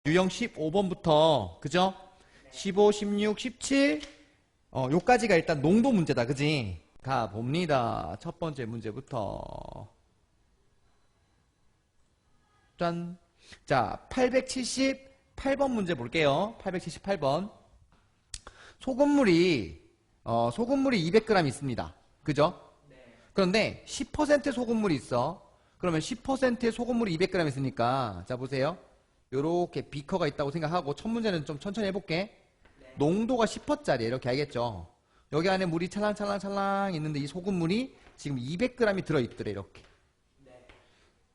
유형 15번부터 그죠? 15, 16, 17 요까지가 일단 농도 문제다 그지? 가봅니다. 첫 번째 문제부터 짠. 자, 878번 문제 볼게요. 878번. 소금물이 200g 있습니다. 그죠? 그런데 10% 소금물이 있어. 그러면 10%의 소금물이 200g 있으니까 자 보세요. 요렇게 비커가 있다고 생각하고 첫 문제는 좀 천천히 해볼게. 농도가 10%짜리 이렇게 알겠죠? 여기 안에 물이 찰랑찰랑찰랑 있는데 이 소금물이 지금 200g이 들어있더래 이렇게.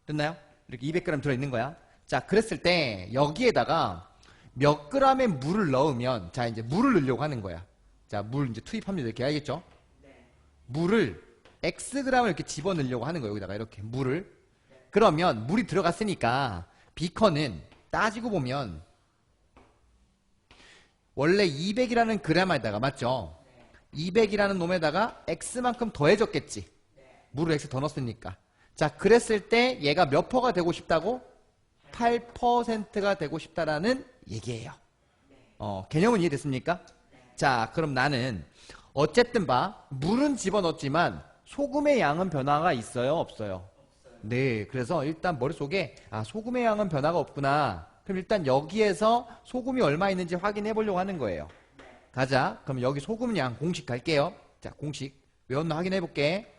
됐나요? 이렇게 200g 들어있는 거야. 자 그랬을 때 여기에다가 몇 g의 물을 넣으면 자 이제 물을 넣으려고 하는 거야. 자 물 이제 투입합니다. 이렇게 알겠죠? 물을 Xg을 이렇게 집어넣으려고 하는 거예요. 여기다가 이렇게 물을. 그러면 물이 들어갔으니까 비커는 따지고 보면 원래 200이라는 그램에다가 맞죠? 200이라는 놈에다가 X만큼 더해졌겠지. 물을 X 더 넣었으니까. 자 그랬을 때 얘가 몇 퍼가 되고 싶다고? 8%가 되고 싶다라는 얘기예요. 개념은 이해됐습니까? 자 그럼 나는 어쨌든 봐 물은 집어넣었지만 소금의 양은 변화가 있어요 없어요? 네 그래서 일단 머릿속에 소금의 양은 변화가 없구나. 그럼 일단 여기에서 소금이 얼마 있는지 확인해 보려고 하는 거예요. 가자. 그럼 여기 소금 양 공식 갈게요. 자 공식 외웠나 확인해 볼게.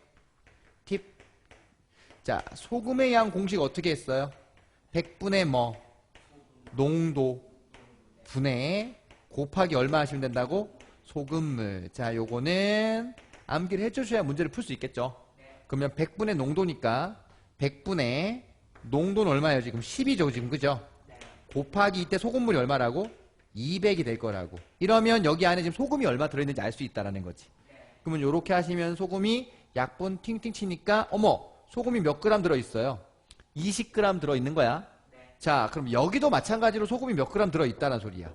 팁. 자 소금의 양 공식 어떻게 했어요? 100분의 뭐 농도 분의 곱하기 얼마 하시면 된다고? 소금물. 자 요거는 암기를 해주셔야 문제를 풀 수 있겠죠. 그러면 100분의 농도니까 100분의 농도는 얼마예요? 지금 10이죠 지금 그죠? 곱하기 이때 소금물이 얼마라고? 200이 될 거라고. 이러면 여기 안에 지금 소금이 얼마 들어있는지 알 수 있다라는 거지. 그러면 요렇게 하시면 소금이 약분 팅팅 치니까 어머 소금이 몇 그램 들어있어요? 20g 들어있는 거야. 자 그럼 여기도 마찬가지로 소금이 몇 그램 들어있다는 소리야.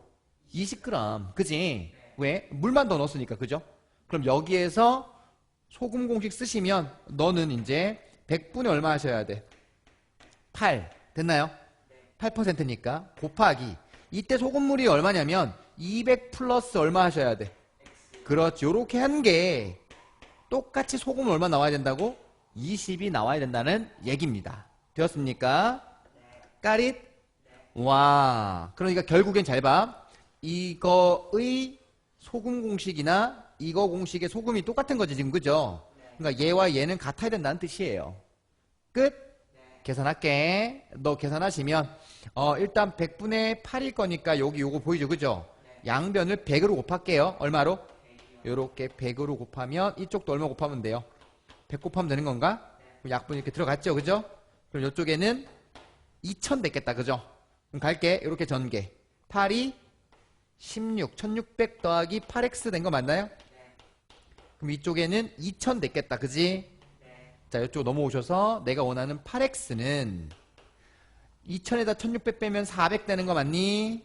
20g 그지? 왜? 물만 더 넣었으니까 그죠? 그럼 여기에서 소금 공식 쓰시면 너는 이제 100분의 얼마 하셔야 돼? 8 됐나요? 8%니까 곱하기 이때 소금물이 얼마냐면 200 플러스 얼마 하셔야 돼? 그렇지. 요렇게 한 게 똑같이 소금은 얼마 나와야 된다고? 20이 나와야 된다는 얘기입니다. 되었습니까? 까릿? 와 그러니까 결국엔 잘 봐. 이거의 소금 공식이나 이거 공식의 소금이 똑같은 거지 지금 그죠? 그러니까 얘와 얘는 같아야 된다는 뜻이에요. 끝? 계산할게. 너 계산하시면 일단 100분의 8일 거니까 여기 요거 보이죠 그죠? 양변을 100으로 곱할게요. 얼마로? 요렇게 100으로 곱하면 이쪽도 얼마 곱하면 돼요? 100 곱하면 되는 건가? 약분 이렇게 들어갔죠 그죠? 그럼 이쪽에는 2000 됐겠다 그죠? 그럼 갈게. 요렇게 전개 8이 16 1600 더하기 8x 된 거 맞나요? 그럼 이쪽에는 2000 됐겠다 그지? 자 이쪽 넘어오셔서 내가 원하는 8x는 2000에다 1600 빼면 400 되는 거 맞니?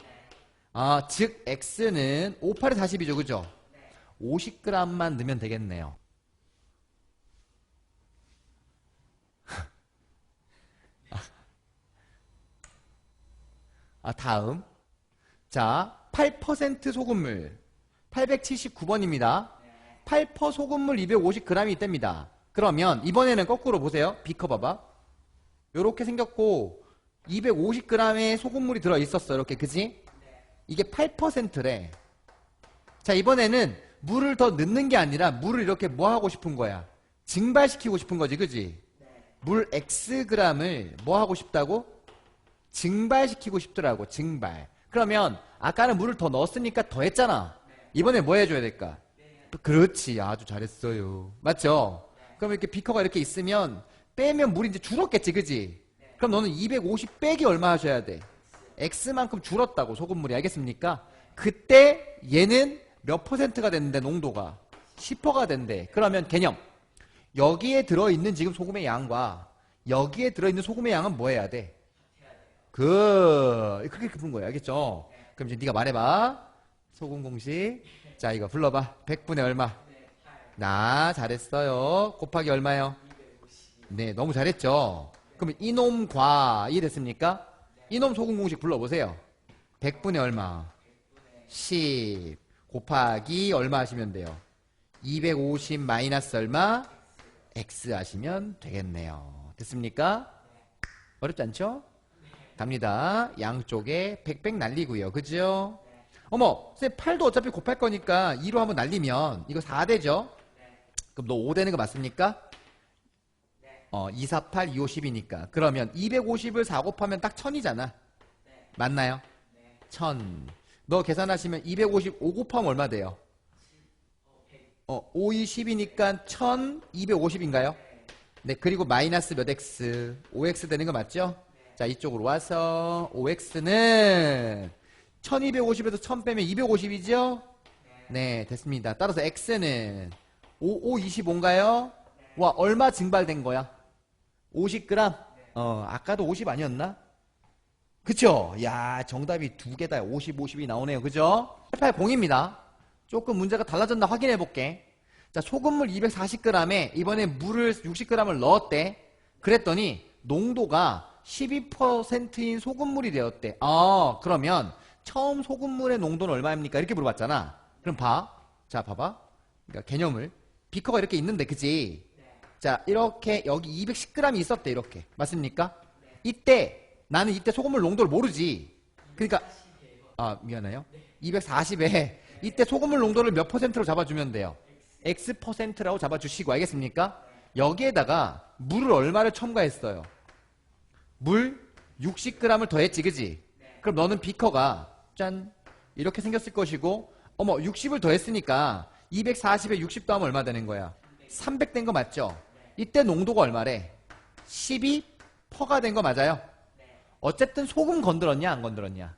즉 x는 5, 8에 40이죠 그죠? 50g만 넣으면 되겠네요. 다음 자 8% 소금물 879번입니다. 8% 소금물 250g이 있답니다. 그러면 이번에는 거꾸로 보세요. 비커 봐봐. 요렇게 생겼고 250g의 소금물이 들어있었어 이렇게 그지? 이게 8%래. 자 이번에는 물을 더 넣는 게 아니라 물을 이렇게 뭐 하고 싶은 거야? 증발시키고 싶은 거지 그지? 물 Xg을 뭐 하고 싶다고? 증발시키고 싶더라고. 증발. 그러면 아까는 물을 더 넣었으니까 더 했잖아. 이번에 뭐 해줘야 될까? 그렇지. 아주 잘했어요. 맞죠? 그럼 이렇게 비커가 이렇게 있으면 빼면 물이 이제 줄었겠지 그지? 그럼 너는 250 빼기 얼마 하셔야 돼? X만큼 줄었다고 소금물이. 알겠습니까? 그때 얘는 몇 퍼센트가 됐는데 농도가 10%가 된대. 그러면 개념 여기에 들어있는 지금 소금의 양과 여기에 들어있는 소금의 양은 뭐 해야 돼? 그렇게 푸는 거예요. 알겠죠? 그럼 이제 네가 말해봐. 소금 공식. 자 이거 불러봐. 100분의 얼마? 잘했어요. 곱하기 얼마요? 네 너무 잘했죠? 그러면 이놈과 이해됐습니까? 이놈 소금 공식 불러보세요. 100분의 얼마? 10 곱하기 얼마 하시면 돼요? 250 마이너스 얼마? x 하시면 되겠네요. 됐습니까? 어렵지 않죠? 갑니다. 양쪽에 100 날리고요. 그죠? 어머, 선생님 8도 어차피 곱할 거니까 2로 한번 날리면 이거 4 되죠? 그럼 너 5 되는 거 맞습니까? 2, 4, 8, 2, 5, 10이니까. 그러면 250을 4 곱하면 딱 1000이잖아. 맞나요? 1000. 너 계산하시면 255 곱하면 얼마 돼요? 5, 2, 10이니까 1250인가요? 네, 그리고 마이너스 몇 x? 5x 되는 거 맞죠? 자, 이쪽으로 와서 5x는 1250에서 1000 빼면 250이죠? 네, 됐습니다. 따라서 x는 5525인가요? 와, 얼마 증발된 거야? 50g? 아까도 50 아니었나? 그쵸? 야, 정답이 두 개다. 50, 50이 나오네요. 그죠? 880입니다. 조금 문제가 달라졌나 확인해 볼게. 자, 소금물 240g에 이번에 물을 60g을 넣었대. 그랬더니 농도가 12%인 소금물이 되었대. 그러면 처음 소금물의 농도는 얼마입니까? 이렇게 물어봤잖아. 그럼 봐. 자, 봐봐. 그러니까 개념을. 비커가 이렇게 있는데, 그치? 자, 이렇게 여기 210g이 있었대. 이렇게. 맞습니까? 나는 이때 소금물 농도를 모르지. 그러니까 미안해요. 240에 이때 소금물 농도를 몇 퍼센트로 잡아주면 돼요? X%라고 잡아주시고, 알겠습니까? 여기에다가 물을 얼마를 첨가했어요? 물 60g을 더했지, 그지? 그럼 너는 비커가 짠 이렇게 생겼을 것이고, 어머 60을 더했으니까 240에 60 더하면 얼마 되는 거야? 300 된 거 맞죠? 이때 농도가 얼마래? 12%가 된 거 맞아요? 어쨌든 소금 건드렸냐 안 건드렸냐?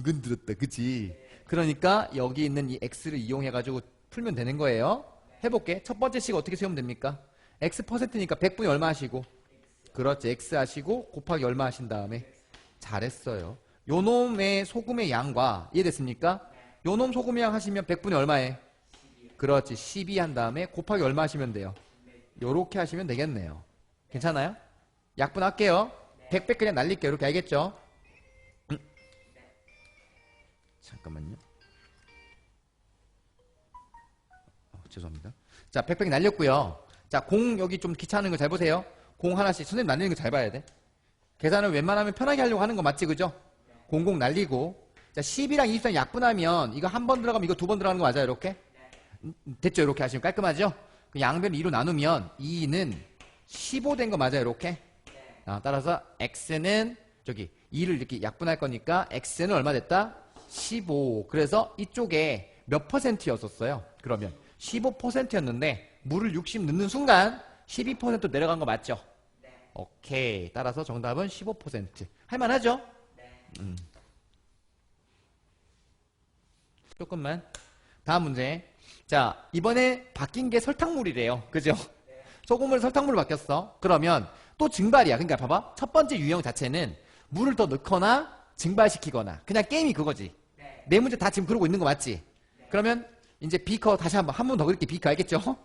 건드렸다, 그치? 그러니까 여기 있는 이 x를 이용해가지고 풀면 되는 거예요. 해볼게. 첫 번째 식 어떻게 세우면 됩니까? x%니까 100분의 얼마 하시고, 그렇지, x 하시고 곱하기 얼마 하신 다음에. 잘했어요. 요놈의 소금의 양과, 이해됐습니까? 요놈 소금의 양 하시면 100분의 얼마에? 그렇지, 12 한 다음에 곱하기 얼마 하시면 돼요? 요렇게 하시면 되겠네요. 괜찮아요? 약분할게요. 100 그냥 날릴게요. 이렇게, 알겠죠? 잠깐만요. 죄송합니다. 자, 100 날렸고요. 자, 공 여기 좀 귀찮은 거 잘 보세요. 공 하나씩. 선생님 날리는 거 잘 봐야 돼. 계산을 웬만하면 편하게 하려고 하는 거 맞지, 그죠? 00 날리고. 자, 10이랑 24 약분하면 이거 한 번 들어가면 이거 두 번 들어가는 거 맞아요? 이렇게? 됐죠? 이렇게 하시면 깔끔하죠? 그 양변을 2로 나누면 2는 15 된 거 맞아요? 이렇게? 따라서 x는 저기 2를 이렇게 약분할 거니까 x는 얼마 됐다? 15. 그래서 이쪽에 몇 퍼센트였었어요? 그러면 15%였는데 물을 60 넣는 순간 12% 내려간 거 맞죠? 오케이. 따라서 정답은 15%. 할만하죠? 조금만. 다음 문제. 자, 이번에 바뀐 게 설탕물이래요. 그죠? 소금물 설탕물로 바뀌었어. 그러면 또 증발이야. 그러니까 봐봐. 첫 번째 유형 자체는 물을 더 넣거나 증발시키거나. 그냥 게임이 그거지. 네 문제 다 지금 그러고 있는 거 맞지? 그러면 이제 비커 다시 한 번 더 그릴게. 비커, 알겠죠?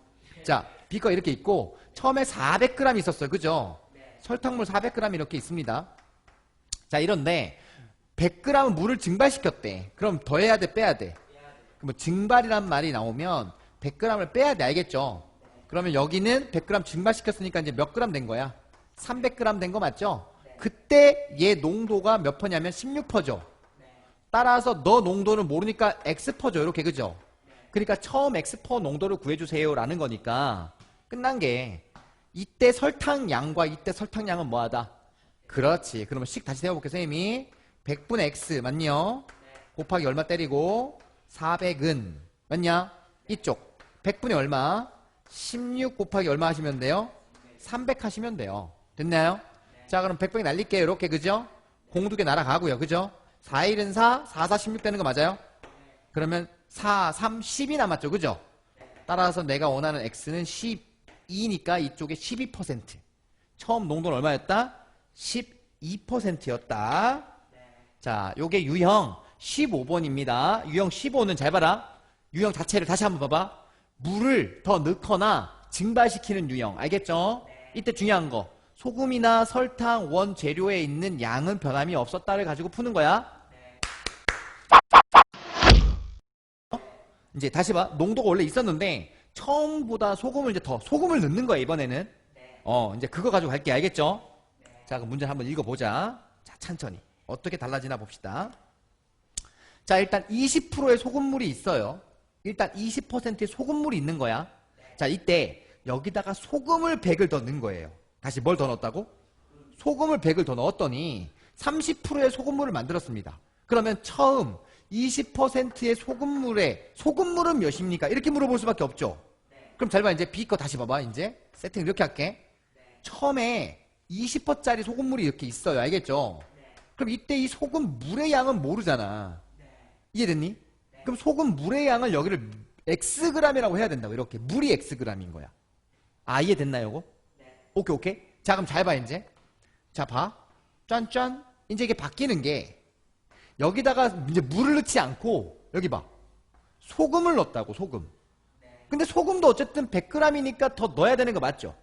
자, 비커 이렇게 있고 처음에 400g 있었어요. 그죠? 설탕물 400g 이렇게 있습니다. 자, 이런데 100g은 물을 증발시켰대. 그럼 더해야 돼, 빼야 돼? 뭐 증발이란 말이 나오면 100g을 빼야 돼. 알겠죠? 그러면 여기는 100g 증발시켰으니까 이제 몇 g 된 거야? 300g 된 거 맞죠? 그때 얘 농도가 몇 퍼냐면 16%죠. 따라서 너 농도는 모르니까 X퍼죠. 이렇게, 그죠? 그러니까 처음 X퍼 농도를 구해주세요 라는 거니까 끝난 게 이때 설탕량과 이때 설탕량은 뭐하다? 그렇지. 그러면 식 다시 세워볼게요. 선생님이 100분의 X 맞냐? 곱하기 얼마 때리고 400은 맞냐? 이쪽 100분의 얼마? 16 곱하기 얼마 하시면 돼요? 300 하시면 돼요. 됐나요? 자, 그럼 100 날릴게요. 이렇게, 그죠? 공 두 개 날아가고요. 그죠? 4, 1은 4, 4, 4, 16 되는 거 맞아요? 그러면 4, 3, 10이 남았죠. 그죠? 따라서 내가 원하는 X는 12니까 이쪽에 12%. 처음 농도는 얼마였다? 12%였다. 자, 요게 유형 15번입니다. 유형 15는 잘 봐라. 유형 자체를 다시 한번 봐봐. 물을 더 넣거나 증발시키는 유형. 알겠죠? 이때 중요한 거. 소금이나 설탕, 원재료에 있는 양은 변함이 없었다를 가지고 푸는 거야. 이제 다시 봐. 농도가 원래 있었는데 처음보다 소금을 이제 더 소금을 넣는 거야 이번에는. 이제 그거 가지고 갈게. 알겠죠? 자, 그럼 문제 한번 읽어보자. 자, 천천히 어떻게 달라지나 봅시다. 자, 일단 20%의 소금물이 있어요. 일단 20%의 소금물이 있는 거야. 자, 이때 여기다가 소금을 100을 더 넣은 거예요. 다시 뭘 더 넣었다고? 소금을 100을 더 넣었더니 30%의 소금물을 만들었습니다. 그러면 처음 20%의 소금물은 몇입니까? 이렇게 물어볼 수밖에 없죠. 그럼 잘 봐. 이제 B 거 다시 봐봐. 이제 세팅 이렇게 할게. 처음에 20%짜리 소금물이 이렇게 있어요. 알겠죠? 그럼 이때 이 소금물의 양은 모르잖아. 이해됐니? 그럼 소금물의 양을 여기를 Xg이라고 해야 된다고. 이렇게 물이 Xg인 거야. 아, 이해됐나요? 이거? 오케이 오케이. 자, 그럼 잘 봐. 이제 자, 봐. 짠짠. 이제 이게 바뀌는 게 여기다가 이제 물을 넣지 않고 여기 봐. 소금을 넣었다고. 소금. 근데 소금도 어쨌든 100g이니까 더 넣어야 되는 거 맞죠?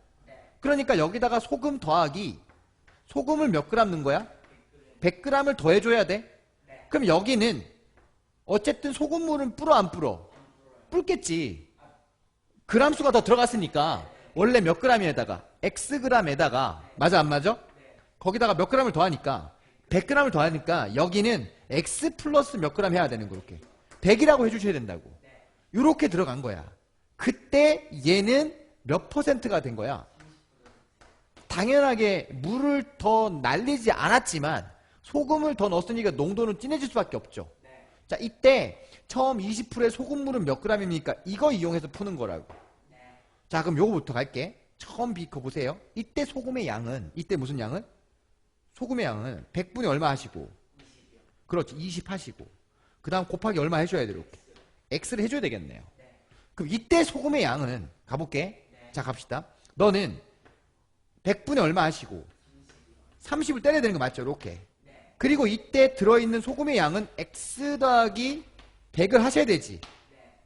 그러니까 여기다가 소금 더하기 소금을 몇 그램 넣은 거야? 100g을 더해줘야 돼. 그럼 여기는 어쨌든 소금물은 불어 안 불어? 불겠지. 그람수가 더 들어갔으니까 원래 몇 g에다가 Xg에다가 맞아 안 맞아? 거기다가 몇 g을 더하니까 100g을 더하니까 여기는 X 플러스 몇 g 해야 되는 거. 이렇게 100이라고 해주셔야 된다고. 이렇게 들어간 거야. 그때 얘는 몇 %가 된 거야? 당연하게 물을 더 날리지 않았지만 소금을 더 넣었으니까 농도는 진해질 수밖에 없죠. 자, 이때 처음 20%의 소금물은 몇 g입니까? 이거 이용해서 푸는 거라고. 자, 그럼 요거부터 갈게. 처음 비커 보세요. 이때 소금의 양은 이때 무슨 양은? 소금의 양은 100분의 얼마 하시고? 그렇지, 20 하시고. 그 다음 곱하기 얼마 해줘야 돼? 이렇게 X를 해줘야 되겠네요. 그럼 이때 소금의 양은 가볼게. 자, 갑시다. 너는 100분의 얼마 하시고 30을 때려야 되는 거 맞죠? 이렇게. 그리고 이때 들어있는 소금의 양은 X 더하기 100을 하셔야 되지.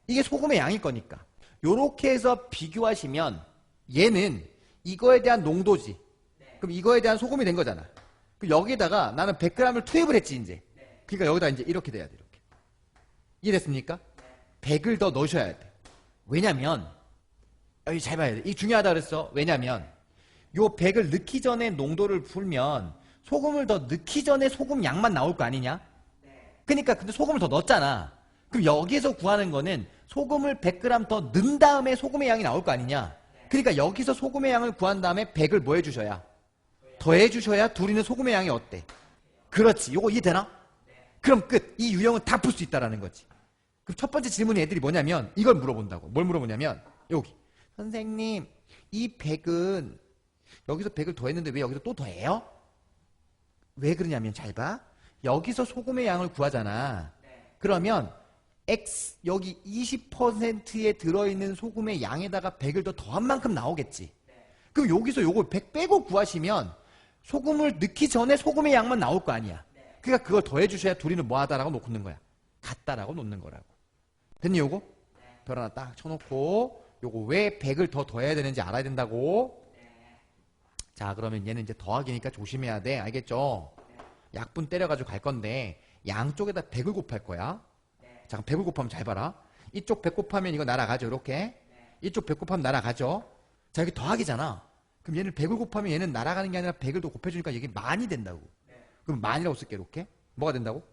이게 소금의 양일 거니까. 요렇게 해서 비교하시면 얘는 이거에 대한 농도지. 그럼 이거에 대한 소금이 된 거잖아. 그럼 여기다가 나는 100g을 투입을 했지 이제. 그러니까 여기다 이제 이렇게 돼야 돼. 이렇게. 이해됐습니까? 100을 더 넣으셔야 돼. 왜냐면 여기 잘 봐야 돼. 이 중요하다 그랬어. 왜냐면 요 100을 넣기 전에 농도를 풀면 소금을 더 넣기 전에 소금 양만 나올 거 아니냐? 그러니까 근데 소금을 더 넣었잖아. 그럼 여기에서 구하는 거는 소금을 100g 더 넣은 다음에 소금의 양이 나올 거 아니냐? 그러니까 여기서 소금의 양을 구한 다음에 100을 뭐 해주셔야? 더해 주셔야 둘이는 소금의 양이 어때? 그렇지. 요거 이해되나? 그럼 끝. 이 유형은 다 풀 수 있다라는 거지. 그럼 첫 번째 질문이 애들이 뭐냐면 이걸 물어본다고. 뭘 물어보냐면 여기. 선생님, 이 100은 여기서 100을 더했는데 왜 여기서 또 더해요? 왜 그러냐면 잘 봐. 여기서 소금의 양을 구하잖아. 그러면 X 여기 20%에 들어있는 소금의 양에다가 100을 더 더한 만큼 나오겠지. 그럼 여기서 요걸 100 빼고 구하시면 소금을 넣기 전에 소금의 양만 나올 거 아니야. 그러니까 그걸 더해 주셔야 둘이는 뭐하다라고 놓는 거야. 같다라고 놓는 거라고. 됐니 요거? 별 하나 딱 쳐놓고 요거 왜 100을 더 더해야 되는지 알아야 된다고. 자, 그러면 얘는 이제 더하기니까 조심해야 돼. 알겠죠? 약분 때려가지고 갈 건데 양쪽에다 100을 곱할 거야. 자, 그럼 100을 곱하면 잘 봐라. 이쪽 100 곱하면 이거 날아가죠. 이렇게. 이쪽 100 곱하면 날아가죠. 자, 여기 더하기잖아. 그럼 얘는 100을 곱하면 얘는 날아가는 게 아니라 100을 더 곱해주니까 이게 만이 된다고. 그럼 만이라고 쓸게. 이렇게. 뭐가 된다고?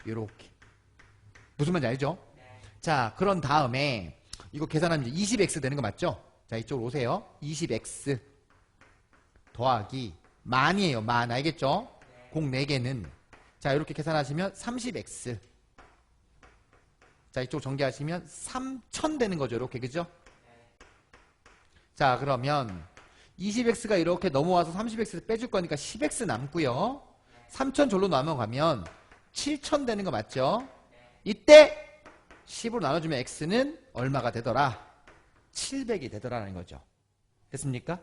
이렇게. 무슨 말인지 알죠? 자, 그런 다음에 이거 계산하면 이제 20x 되는 거 맞죠? 자, 이쪽으로 오세요. 20x 더하기 만이에요. 만. 알겠죠? 공 4개는 자, 이렇게 계산하시면 30x. 자, 이쪽 전개하시면 3000 되는 거죠. 이렇게. 그죠? 자, 그러면 20x가 이렇게 넘어와서 30x 빼줄 거니까 10x 남고요. 3000 절로 넘어가면 7000 되는 거 맞죠? 이때 10으로 나눠주면 x는 얼마가 되더라? 700이 되더라는 거죠. 됐습니까?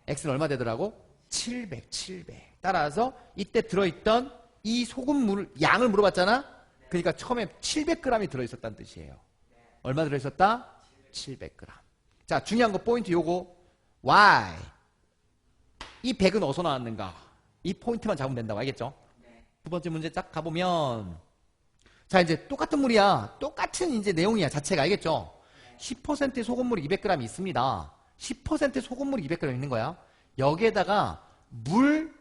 x는 얼마 되더라고? 700. 따라서 이때 들어있던 이 소금물 양을 물어봤잖아? 그러니까 처음에 700g이 들어있었다는 뜻이에요. 얼마 들어있었다? 700g. 자, 중요한 거 포인트 요거. why? 이 100은 어디서 나왔는가? 이 포인트만 잡으면 된다고. 알겠죠? 두 번째 문제 딱 가보면 자, 이제 똑같은 물이야. 똑같은 이제 내용이야. 자체가. 알겠죠? 10%의 소금물이 200g이 있습니다. 10%의 소금물이 200g 있는 거야. 여기에다가 물,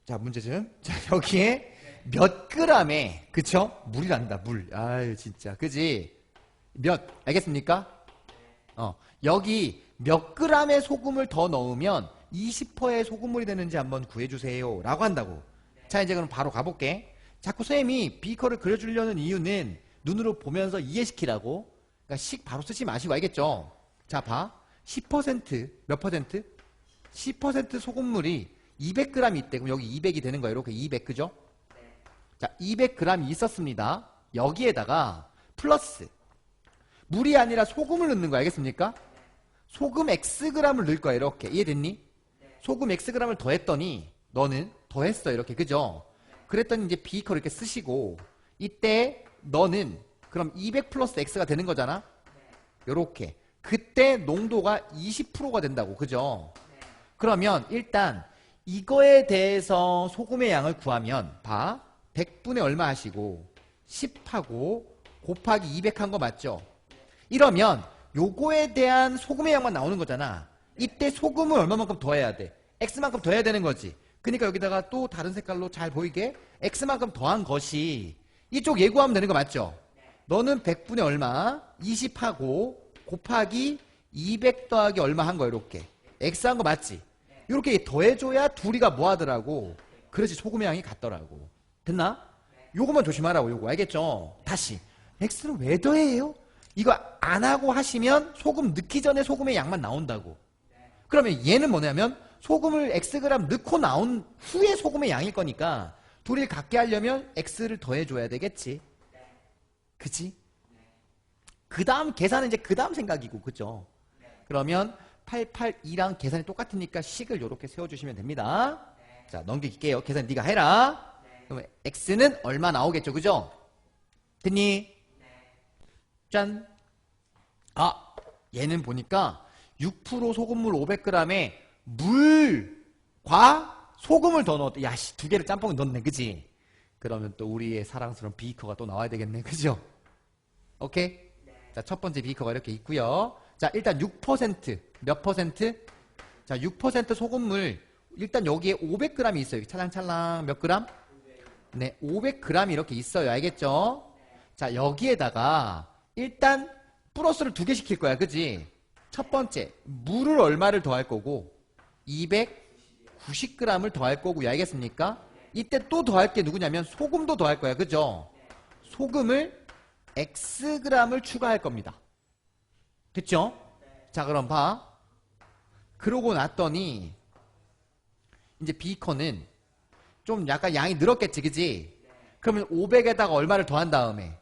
자, 문제점. 자, 여기에 몇 g의, 그쵸? 물이란다, 물. 아유, 진짜. 그지? 몇, 알겠습니까? 여기 몇 g의 소금을 더 넣으면 20%의 소금물이 되는지 한번 구해주세요. 라고 한다고. 자, 이제 그럼 바로 가볼게. 자꾸 선생님이 비커를 그려주려는 이유는 눈으로 보면서 이해시키라고. 그러니까 식 바로 쓰지 마시고, 알겠죠? 자, 봐. 10% 몇 퍼센트? 10% 소금물이 200g 있대. 그럼 여기 200이 되는 거예요. 이렇게 200, 그죠? 자, 200g이 있었습니다. 여기에다가 플러스 물이 아니라 소금을 넣는 거 알겠습니까? 소금 Xg을 넣을 거야. 이렇게. 이해됐니? 소금 Xg을 더했더니 너는 더했어. 이렇게. 그죠? 그랬더니 이제 비커를 이렇게 쓰시고 이때 너는 그럼 200 플러스 X가 되는 거잖아? 요렇게. 그때 농도가 20%가 된다고. 그죠? 그러면 일단 이거에 대해서 소금의 양을 구하면 봐. 100분의 얼마 하시고 10하고 곱하기 200 한 거 맞죠? 이러면 요거에 대한 소금의 양만 나오는 거잖아. 이때 소금을 얼마만큼 더해야 돼? X만큼 더해야 되는 거지. 그러니까 여기다가 또 다른 색깔로 잘 보이게 X만큼 더한 것이 이쪽 예고하면 되는 거 맞죠? 너는 100분의 얼마 20하고 곱하기 200 더하기 얼마 한 거야. 이렇게 X 한 거 맞지? 이렇게 더해줘야 둘이가 뭐 하더라고. 그렇지 소금의 양이 같더라고. 됐나? 요거만 조심하라고. 요거 알겠죠? 다시 X는 왜 더해요? 이거 안 하고 하시면 소금 넣기 전에 소금의 양만 나온다고. 그러면 얘는 뭐냐면 소금을 Xg 넣고 나온 후에 소금의 양일 거니까 둘이를 같게 하려면 X를 더해줘야 되겠지. 그치? 그 다음 계산은 이제 그 다음 생각이고. 그죠? 그러면 882랑 계산이 똑같으니까 식을 이렇게 세워주시면 됩니다. 자, 넘길게요. 계산 네가 해라. 그러면 X는 얼마 나오겠죠? 그죠? 됐니? 짠. 아, 얘는 보니까 6% 소금물 500g에 물과 소금을 더 넣었대. 야, 씨, 두 개를 짬뽕에 넣었네. 그지? 그러면 또 우리의 사랑스러운 비커가 또 나와야 되겠네. 그죠? 오케이? 자, 첫 번째 비커가 이렇게 있고요. 자, 일단 6% 몇 퍼센트? 자, 6% 소금물 일단 여기에 500g이 있어요. 찰랑찰랑 몇 그램? 네, 500g이 이렇게 있어요. 알겠죠? 자, 여기에다가 일단 플러스를 2개 시킬 거야. 그지? 첫 번째 물을 얼마를 더할 거고 290g을 더할 거고요. 알겠습니까? 이때 또 더할 게 누구냐면 소금도 더할 거야. 그죠? 소금을 Xg을 추가할 겁니다. 됐죠? 자, 그럼 봐. 그러고 났더니 이제 비커는 좀 약간 양이 늘었겠지. 그지? 그러면 500에다가 얼마를 더한 다음에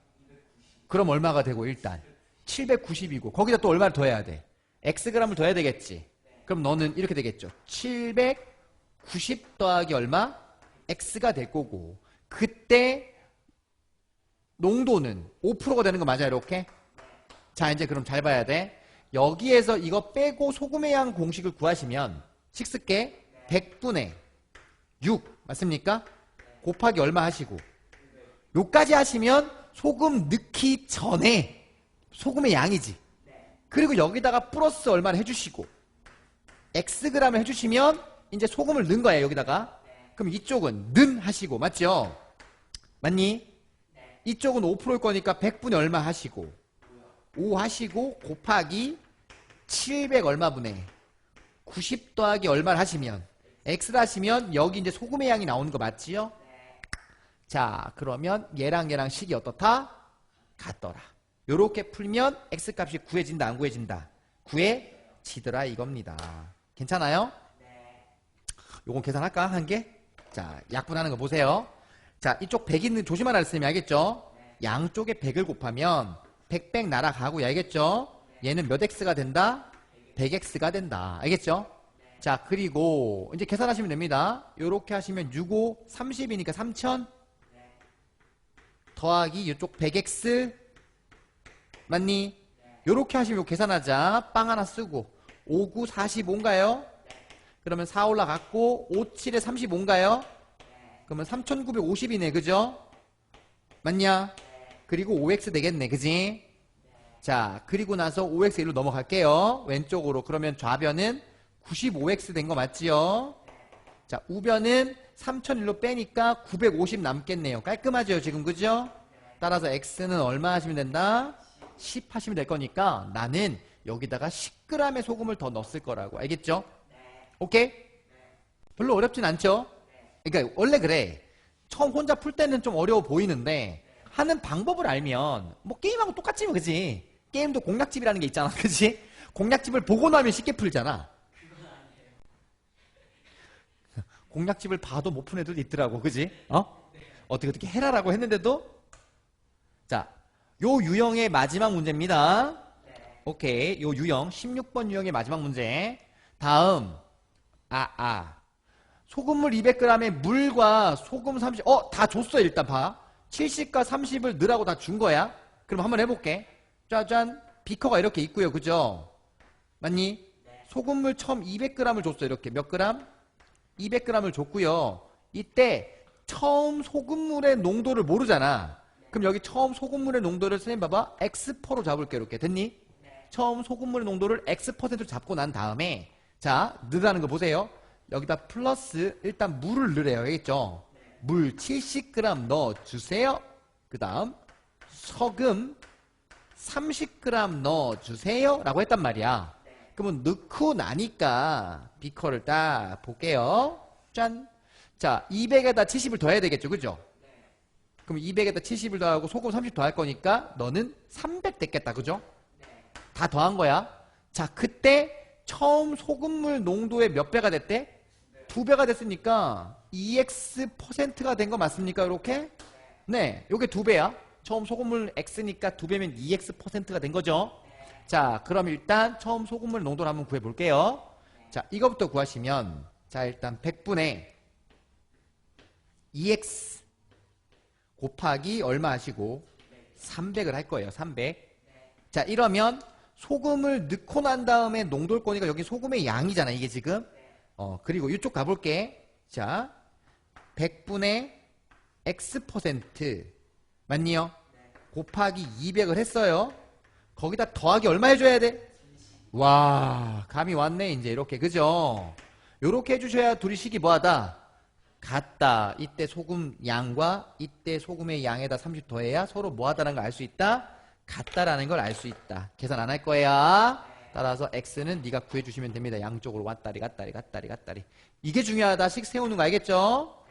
그럼 얼마가 되고 일단 790이고 거기다 또 얼마를 더해야 돼? Xg을 더해야 되겠지. 그럼 너는 이렇게 되겠죠. 790 더하기 얼마? X가 될 거고 그때 농도는 5%가 되는 거 맞아요. 이렇게? 자, 이제 그럼 잘 봐야 돼. 여기에서 이거 빼고 소금의 양 공식을 구하시면 식습게 100분의 6 맞습니까? 곱하기 얼마 하시고 요까지 하시면 소금 넣기 전에 소금의 양이지. 그리고 여기다가 플러스 얼마를 해주시고 Xg을 해주시면 이제 소금을 넣은 거예요. 여기다가. 그럼 이쪽은 는 하시고 맞죠? 맞니? 이쪽은 5%일 거니까 100분의 얼마 하시고 5 하시고 곱하기 700 얼마분의 90 더하기 얼마를 하시면 X를 하시면 여기 이제 소금의 양이 나오는 거 맞지요? 자, 그러면 얘랑 얘랑 식이 어떻다? 같더라. 요렇게 풀면 X값이 구해진다 안 구해진다? 구해지더라 이겁니다. 괜찮아요? 요건 계산할까? 한 개? 자, 약분하는 거 보세요. 자, 이쪽 100 있는 조심하라 했으면 알겠죠? 양쪽에 100을 곱하면 100 날아가고 알겠죠? 얘는 몇 X가 된다? 100X가 된다. 알겠죠? 자, 그리고 이제 계산하시면 됩니다. 요렇게 하시면 6, 5, 30이니까 3000 더하기 이쪽 100X 맞니? 요렇게 하시면 요 계산하자. 빵 하나 쓰고 5, 9, 45인가요? 그러면 4 올라갔고 5, 7에 35인가요? 그러면 3950이네. 그죠? 맞냐? 그리고 5x 되겠네. 그지? 자, 그리고 나서 5x 일로 넘어갈게요. 왼쪽으로. 그러면 좌변은 95x 된 거 맞지요? 자, 우변은 3001로 빼니까 950 남겠네요. 깔끔하죠, 지금, 그죠? 따라서 x는 얼마 하시면 된다? 10 하시면 될 거니까 나는 여기다가 10g의 소금을 더 넣었을 거라고. 알겠죠? 오케이? 별로 어렵진 않죠? 그러니까 원래 그래. 처음 혼자 풀 때는 좀 어려워 보이는데 하는 방법을 알면 뭐 게임하고 똑같지 뭐, 그지? 게임도 공략집이라는 게 있잖아. 그지? 공략집을 보고 나면 쉽게 풀잖아. 공략집을 봐도 못 푼 애들도 있더라고. 그지? 어떻게 해라라고 했는데도. 자, 요 유형의 마지막 문제입니다. 오케이. 요 유형 16번 유형의 마지막 문제. 다음 소금물 200g에 물과 소금 30 다 줬어. 일단 봐. 70과 30을 넣으라고 다 준 거야. 그럼 한번 해볼게. 짜잔. 비커가 이렇게 있고요. 그죠? 맞니? 소금물 처음 200g을 줬어. 이렇게 몇 그램? 200g을 줬고요. 이때 처음 소금물의 농도를 모르잖아. 그럼 여기 처음 소금물의 농도를 선생님 봐봐. X%로 잡을게. 이렇게 됐니? 처음 소금물의 농도를 X%로 잡고 난 다음에 자, 넣으라는 거 보세요. 여기다 플러스 일단 물을 넣으래요. 알겠죠? 물 70g 넣어주세요. 그 다음 소금 30g 넣어주세요 라고 했단 말이야. 그러면 넣고 나니까 비커를 딱 볼게요. 짠. 자, 200에다 70을 더해야 되겠죠. 그죠? 그럼 200에다 70을 더하고 소금 30 더할 거니까 너는 300 됐겠다. 그죠? 다 더한 거야. 자, 그때 처음 소금물 농도의 몇 배가 됐대? 2배가 됐으니까 2x%가 된 거 맞습니까? 이렇게? 네, 요게 2배야. 처음 소금물 x니까 2배면 2x%가 된 거죠. 자, 그럼 일단 처음 소금물 농도를 한번 구해볼게요. 자, 이거부터 구하시면 자, 일단 100분의 2x 곱하기 얼마 하시고 300을 할 거예요. 300. 자, 이러면 소금을 넣고 난 다음에 농도를 거니까 여기 소금의 양이잖아. 이게 지금. 그리고 이쪽 가볼게. 자, 100분의 x% 맞니요? 곱하기 200을 했어요. 거기다 더하기 얼마 해줘야 돼? 와, 감이 왔네. 이제 이렇게. 그죠? 요렇게 해주셔야 둘이 식이 뭐하다? 같다. 이때 소금 양과 이때 소금의 양에다 30 더해야 서로 뭐하다라는 걸 알 수 있다? 같다라는 걸 알 수 있다. 계산 안 할 거야. 따라서 x는 네가 구해주시면 됩니다. 양쪽으로 왔다리 갔다리 갔다리 갔다리. 이게 중요하다. 식 세우는 거 알겠죠?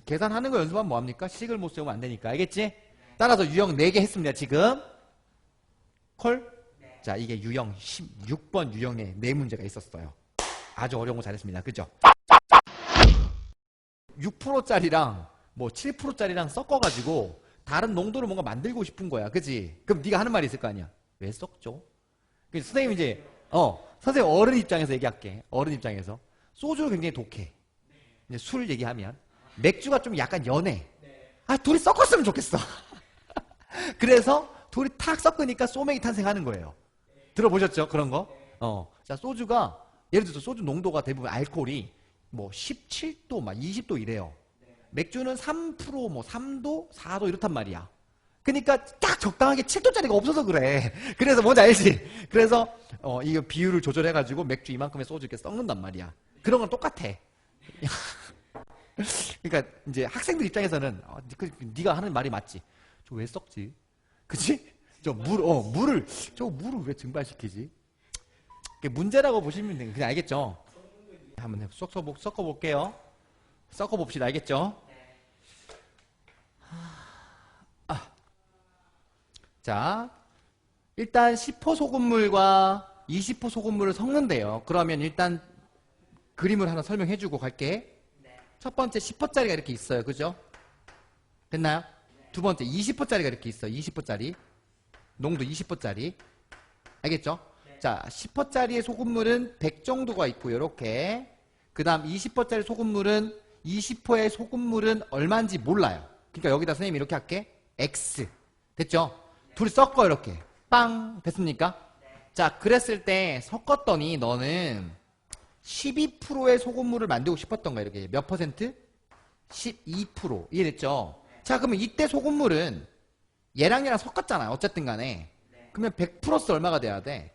계산하는 거 연습하면 뭐합니까? 식을 못 세우면 안 되니까. 알겠지? 따라서 유형 4개 했습니다. 지금 콜? 자, 이게 유형 16번 유형에 4문제가 있었어요. 아주 어려운 거 잘했습니다. 그죠? 6%짜리랑 뭐 7%짜리랑 섞어가지고 다른 농도를 뭔가 만들고 싶은 거야. 그지? 그럼 네가 하는 말이 있을 거 아니야. 왜 섞죠? 선생님 이제 선생님 어른 입장에서 얘기할게. 어른 입장에서 소주가 굉장히 독해. 이제 술 얘기하면 맥주가 좀 약간 연해. 둘이 섞었으면 좋겠어. 그래서 둘이 탁 섞으니까 소맥이 탄생하는 거예요. 들어보셨죠? 그런 거? 자, 소주가 예를 들어서 소주 농도가 대부분 알코올이 뭐 17도 막 20도 이래요. 맥주는 3% 뭐 3도 4도 이렇단 말이야. 그러니까 딱 적당하게 7도짜리가 없어서 그래. 그래서 뭔지 알지? 그래서 이거 비율을 조절해가지고 맥주 이만큼의 소주 이렇게 섞는단 말이야. 그런 건 똑같아. 그러니까 이제 학생들 입장에서는 네가 하는 말이 맞지. 저 왜 섞지? 그치? 물을 왜 증발시키지? 문제라고 보시면 그냥 알겠죠? 한번 섞어볼게요. 섞어봅시다. 알겠죠? 자, 일단 10% 소금물과 20% 소금물을 섞는데요. 그러면 일단 그림을 하나 설명해주고 갈게. 첫 번째 10%짜리가 이렇게 있어요. 그죠? 됐나요? 두 번째 20%짜리가 이렇게 있어요. 20%짜리. 농도 20%짜리. 알겠죠? 자, 10%짜리의 소금물은 100 정도가 있고요. 이렇게. 그 다음 20%짜리 소금물은 20%의 소금물은 얼마인지 몰라요. 그러니까 여기다 선생님이 이렇게 할게. X. 됐죠? 둘이 섞어 이렇게. 빵. 됐습니까? 자, 그랬을 때 섞었더니 너는 12%의 소금물을 만들고 싶었던 거야. 이렇게 몇 퍼센트? 12%. 이해됐죠? 자, 그러면 이때 소금물은 얘랑 섞었잖아. 어쨌든 간에. 그러면 100 플러스 얼마가 돼야 돼?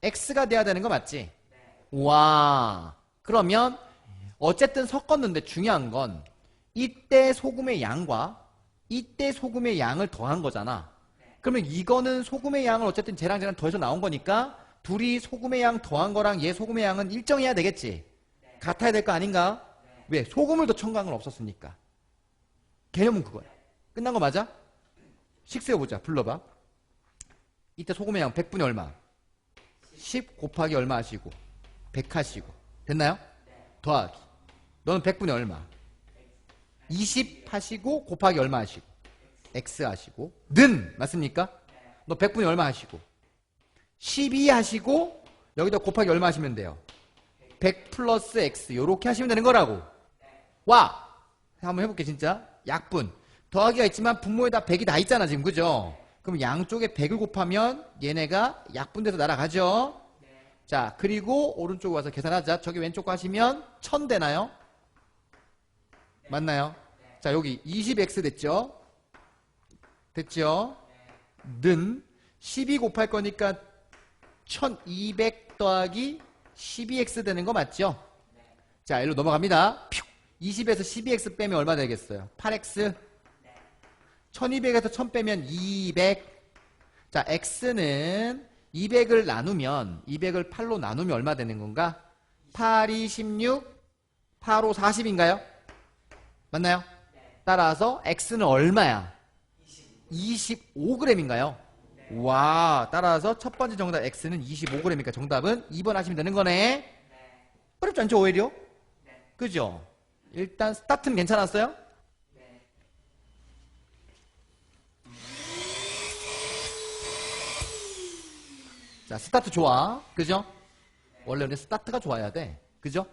X가 돼야 되는 거 맞지? 와. 그러면 어쨌든 섞었는데 중요한 건 이때 소금의 양과 이때 소금의 양을 더한 거잖아. 그러면 이거는 소금의 양을 어쨌든 쟤랑 더해서 나온 거니까 둘이 소금의 양 더한 거랑 얘 소금의 양은 일정해야 되겠지? 같아야 될 거 아닌가? 왜? 소금을 더 첨가한 건 없었으니까. 개념은 그거야. 끝난 거 맞아? 식 세워보자. 불러봐. 이때 소금의 양 100분의 얼마? 10 곱하기 얼마 하시고 100 하시고 됐나요? 더하기. 너는 100분의 얼마? 20 하시고 곱하기 얼마 하시고 X 하시고 는 맞습니까? 너 100분의 얼마 하시고 12 하시고 여기다 곱하기 얼마 하시면 돼요? 100 플러스 X 요렇게 하시면 되는 거라고. 와! 한번 해볼게 진짜. 약분 더하기가 있지만 분모에다 100이 다 있잖아 지금 그죠? 그럼 양쪽에 100을 곱하면 얘네가 약분돼서 날아가죠. 자 그리고 오른쪽 와서 계산하자. 저기 왼쪽 거 하시면 1000 되나요? 맞나요? 자 여기 20x 됐죠? 됐죠? 는 12 곱할 거니까 1200 더하기 12x 되는 거 맞죠? 자 일로 넘어갑니다. 20에서 12x 빼면 얼마 되겠어요? 8x 1200에서 1000 빼면 200. 자 x는 200을 나누면 200을 8로 나누면 얼마 되는 건가? 8, 2, 16 8, 5, 40인가요? 맞나요? 따라서 x는 얼마야? 25g인가요? 와 따라서 첫 번째 정답 x는 25g이니까 정답은 2번 하시면 되는 거네. 어렵지 않죠 오히려? 그죠? 일단 스타트는 괜찮았어요? 자 스타트 좋아 그죠? 원래 근데 스타트가 좋아야 돼 그죠?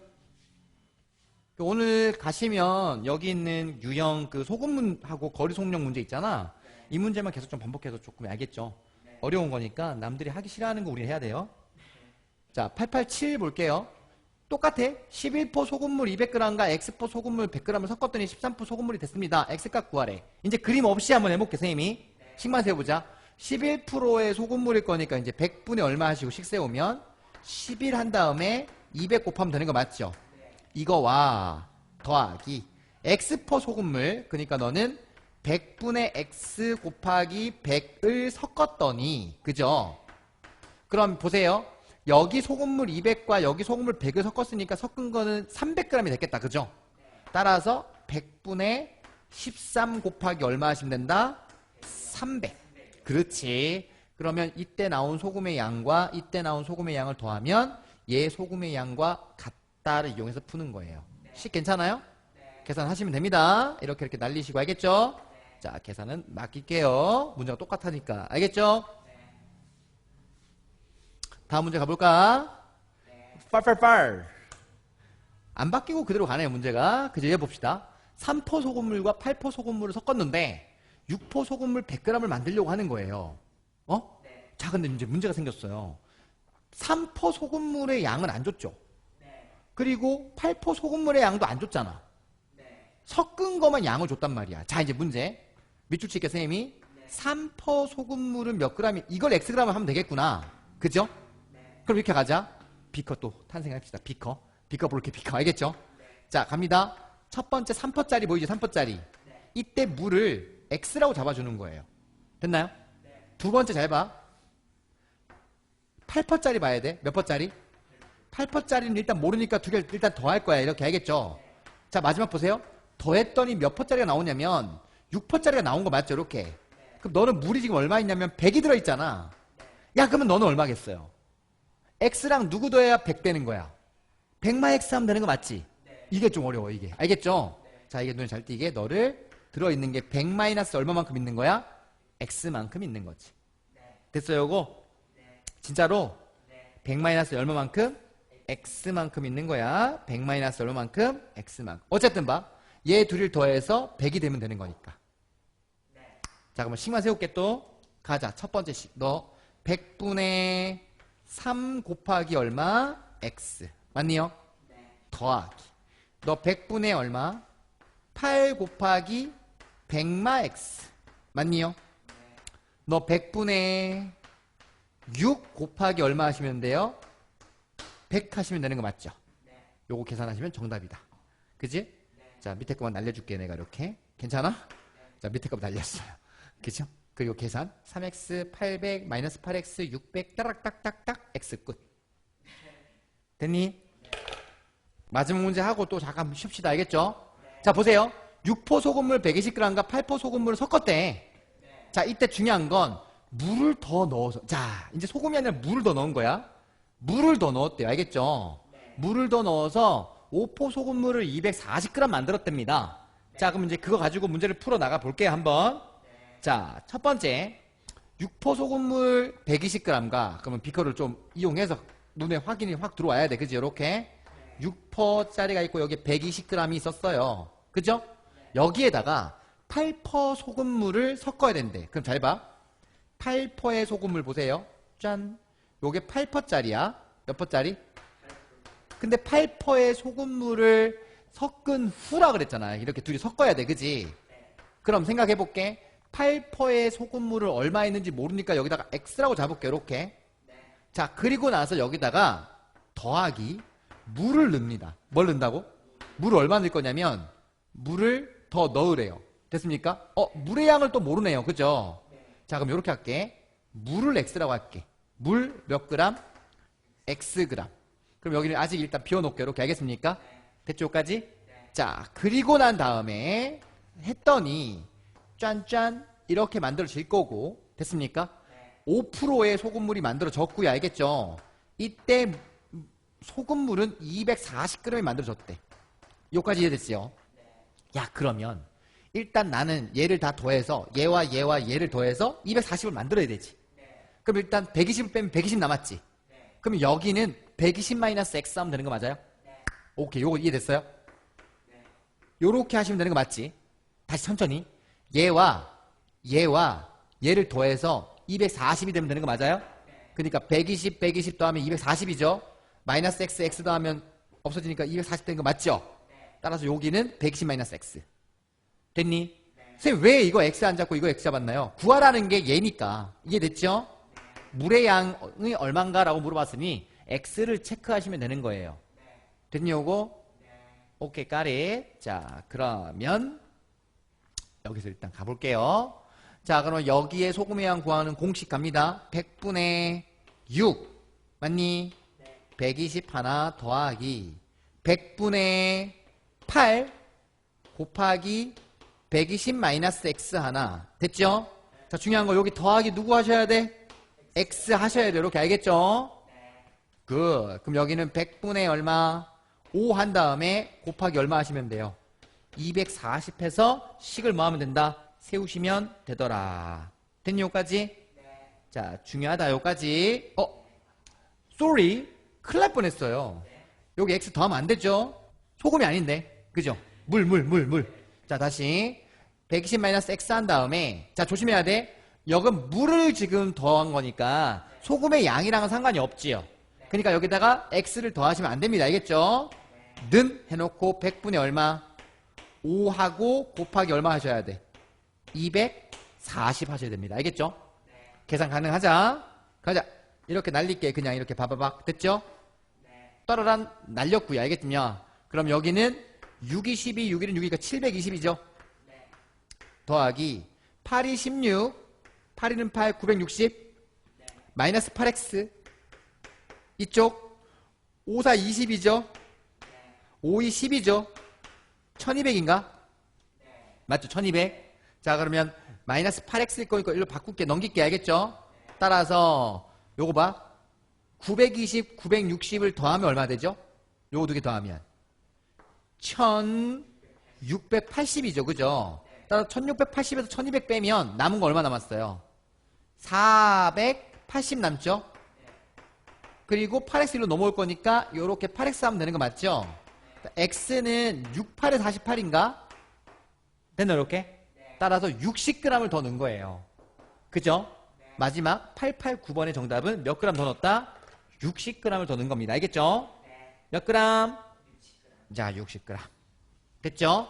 오늘 가시면 여기 있는 유형 그 소금문하고 거리 속력 문제 있잖아. 이 문제만 계속 좀 반복해서 조금 알겠죠? 어려운 거니까 남들이 하기 싫어하는 거 우리 해야 돼요. 자 887 볼게요. 똑같아. 11포 소금물 200g과 X포 소금물 100g을 섞었더니 13포 소금물이 됐습니다. X값 구하래. 이제 그림 없이 한번 해볼게 선생님이. 식만 세워보자. 11%의 소금물일 거니까 이제 100분의 얼마 하시고 식 세우면 11 한 다음에 200 곱하면 되는 거 맞죠? 이거와 더하기 X포 소금물 그러니까 너는 100분의 X 곱하기 100을 섞었더니 그죠? 그럼 보세요. 여기 소금물 200과 여기 소금물 100을 섞었으니까 섞은 거는 300g이 됐겠다. 그죠? 따라서 100분의 13 곱하기 얼마 하시면 된다? 300. 그렇지. 그러면 이때 나온 소금의 양과 이때 나온 소금의 양을 더하면 얘 소금의 양과 같다를 이용해서 푸는 거예요. 식 괜찮아요? 계산하시면 됩니다. 이렇게 날리시고 알겠죠? 자 계산은 맡길게요. 문제가 똑같으니까 알겠죠? 다음 문제 가볼까? 빨빨빨 안 바뀌고 그대로 가네요 문제가. 그죠? 해봅시다. 3포 소금물과 8포 소금물을 섞었는데 6포 소금물 100g을 만들려고 하는 거예요. 어? 자 근데 이제 문제가 생겼어요. 3포 소금물의 양은 안 줬죠. 그리고 8포 소금물의 양도 안 줬잖아. 섞은 것만 양을 줬단 말이야. 자 이제 문제 밑줄 칠게 선생님이. 3포 소금물은 몇 g이 이걸 xg을 하면 되겠구나. 그죠? 그럼 이렇게 가자. 비커 또 탄생합시다. 비커 볼게 비커 알겠죠? 자 갑니다. 첫 번째 3포짜리 보이죠? 3포짜리. 이때 물을 x라고 잡아주는 거예요. 됐나요? 두 번째 잘 봐. 8포짜리 봐야 돼. 몇 포짜리? 8포짜리는 일단 모르니까 두 개를 일단 더할 거야. 이렇게 알겠죠? 자 마지막 보세요. 더했더니 몇 포짜리가 나오냐면 6포짜리가 나온 거 맞죠? 이렇게. 그럼 너는 물이 지금 얼마 있냐면 100이 들어있잖아. 야 그러면 너는 얼마겠어요? x랑 누구 더해야 100 되는 거야? 100만 x 하면 되는 거 맞지? 이게 좀 어려워 이게. 알겠죠? 자 이게 눈에 잘 띄게 너를 들어있는 게 100 마이너스 얼마만큼 있는 거야? x만큼 있는 거지. 됐어요 이거? 진짜로 100 마이너스 얼마만큼? x만큼 있는 거야. 100 마이너스 얼마만큼? x만큼. 어쨌든 봐. 얘 둘을 더해서 100이 되면 되는 거니까. 자 그러면 식만 세울게 또. 가자. 첫 번째 식. 너 100분의 3 곱하기 얼마? x. 맞니요? 더하기. 너 100분의 얼마? 8 곱하기 100마 x 맞니요? 너 100분의 6 곱하기 얼마 하시면 돼요? 100 하시면 되는 거 맞죠? 요거 계산하시면 정답이다. 그지? 자, 밑에 거만 날려줄게 내가 이렇게. 괜찮아? 자, 밑에 거 날렸어요. 그죠? 그리고 계산 3x 800 마이너스 8x 600 따락딱딱딱 x 끝. 됐니? 마지막 문제 하고 또 잠깐 쉽시다. 알겠죠? 자, 보세요. 6포 소금물 120g과 8포 소금물을 섞었대. 자, 이때 중요한 건 물을 더 넣어서, 자, 이제 소금이 아니라 물을 더 넣은 거야. 물을 더 넣었대요. 알겠죠? 물을 더 넣어서 5포 소금물을 240g 만들었답니다. 자, 그럼 이제 그거 가지고 문제를 풀어 나가 볼게요. 한번. 자, 첫 번째 6포 소금물 120g과 그러면 비커를 좀 이용해서 눈에 확인이 확 들어와야 돼. 그지? 이렇게 6%짜리가 있고 여기 120g이 있었어요. 그죠? 여기에다가 8% 소금물을 섞어야 된대. 그럼 잘 봐. 8%의 소금물 보세요. 짠. 요게 8%짜리야. 몇 퍼짜리? 근데 8%의 소금물을 섞은 후라 그랬잖아. 이렇게 둘이 섞어야 돼. 그지? 그럼 생각해 볼게. 8%의 소금물을 얼마 있는지 모르니까 여기다가 X라고 잡을게. 이렇게. 자, 그리고 나서 여기다가 더하기 물을 넣습니다. 뭘 넣는다고? 물을 얼마 넣을 거냐면 물을 더 넣으래요. 됐습니까? 물의 양을 또 모르네요. 그죠? 자, 그럼 이렇게 할게. 물을 X라고 할게. 물 몇 그램? X그램. 그럼 여기는 아직 일단 비워놓을게요. 이렇게 알겠습니까? 됐죠? 여기까지? 자, 그리고 난 다음에 했더니 짠짠 이렇게 만들어질 거고. 됐습니까? 5%의 소금물이 만들어졌고요. 알겠죠? 이때 소금물은 240g이 만들어졌대. 여기까지 이해됐죠? 야, 그러면 일단 나는 얘를 다 더해서 얘와 얘와 얘를 더해서 240을 만들어야 되지. 그럼 일단 120을 빼면 120 남았지. 그럼 여기는 120-x 하면 되는 거 맞아요? 오케이, 요거 이해됐어요? 요렇게 하시면 되는 거 맞지? 다시 천천히 얘와 얘를 더해서 240이 되면 되는 거 맞아요? 그러니까 120 더하면 240이죠? 마이너스 x 더하면 없어지니까 240 되는 거 맞죠? 따라서 여기는 120-x. 됐니? 선생님 왜 이거 x 안 잡고 이거 x 잡았나요? 구하라는 게 얘니까. 이해됐죠? 물의 양이 얼만가 라고 물어봤으니 x를 체크하시면 되는 거예요. 됐니 요거? 오케이, 까리. 자, 그러면 여기서 일단 가볼게요. 자, 그럼 여기에 소금의 양 구하는 공식 갑니다. 100분의 6 맞니? 120 하나 더하기 100분의 8 곱하기 120-x 하나. 됐죠? 자, 중요한 거 여기 더하기 누구 하셔야 돼? x 하셔야 돼요. 이렇게 알겠죠? 굿. 그럼 여기는 100분의 얼마? 5 한 다음에 곱하기 얼마 하시면 돼요? 240 해서 식을 뭐 하면 된다? 세우시면 되더라. 됐니? 요까지? 자, 중요하다. 요까지. sorry. 큰일 날 뻔했어요. 여기 x 더하면 안 되죠? 소금이 아닌데. 그죠? 물. 자, 다시 120-x 한 다음에 자, 조심해야 돼. 여긴 물을 지금 더한 거니까 소금의 양이랑은 상관이 없지요. 그러니까 여기다가 x를 더하시면 안 됩니다. 알겠죠? 는 해놓고 100분의 얼마? 5하고 곱하기 얼마 하셔야 돼? 240 하셔야 됩니다. 알겠죠? 계산 가능하자. 가자. 이렇게 날릴게. 그냥 이렇게 바바박. 됐죠? 따라란 날렸고요. 알겠군요. 그럼 여기는 6이 12, 6일은 6이니까 720이죠? 더하기 8이 16, 8이는 8, 960 마이너스 8x 이쪽 5, 4, 20이죠? 5, 2, 10이죠? 1200인가? 맞죠? 1200. 자, 그러면 마이너스 8x일 거니까 일로 바꿀게. 넘길게. 알겠죠? 따라서 요거 봐. 920, 960을 더하면 얼마 되죠? 요거 두 개 더하면 1680이죠. 그죠? 따라서 1680에서 1200 빼면 남은 거 얼마 남았어요? 480 남죠? 그리고 8x로 넘어올 거니까 요렇게 8x 하면 되는 거 맞죠? x는 68에 48인가? 됐나 이렇게? 따라서 60g을 더 넣은 거예요. 그죠? 마지막 889번의 정답은 몇 그램 더 넣었다? 60g을 더 넣은 겁니다. 알겠죠? 몇 그램? 자, 60g. 됐죠?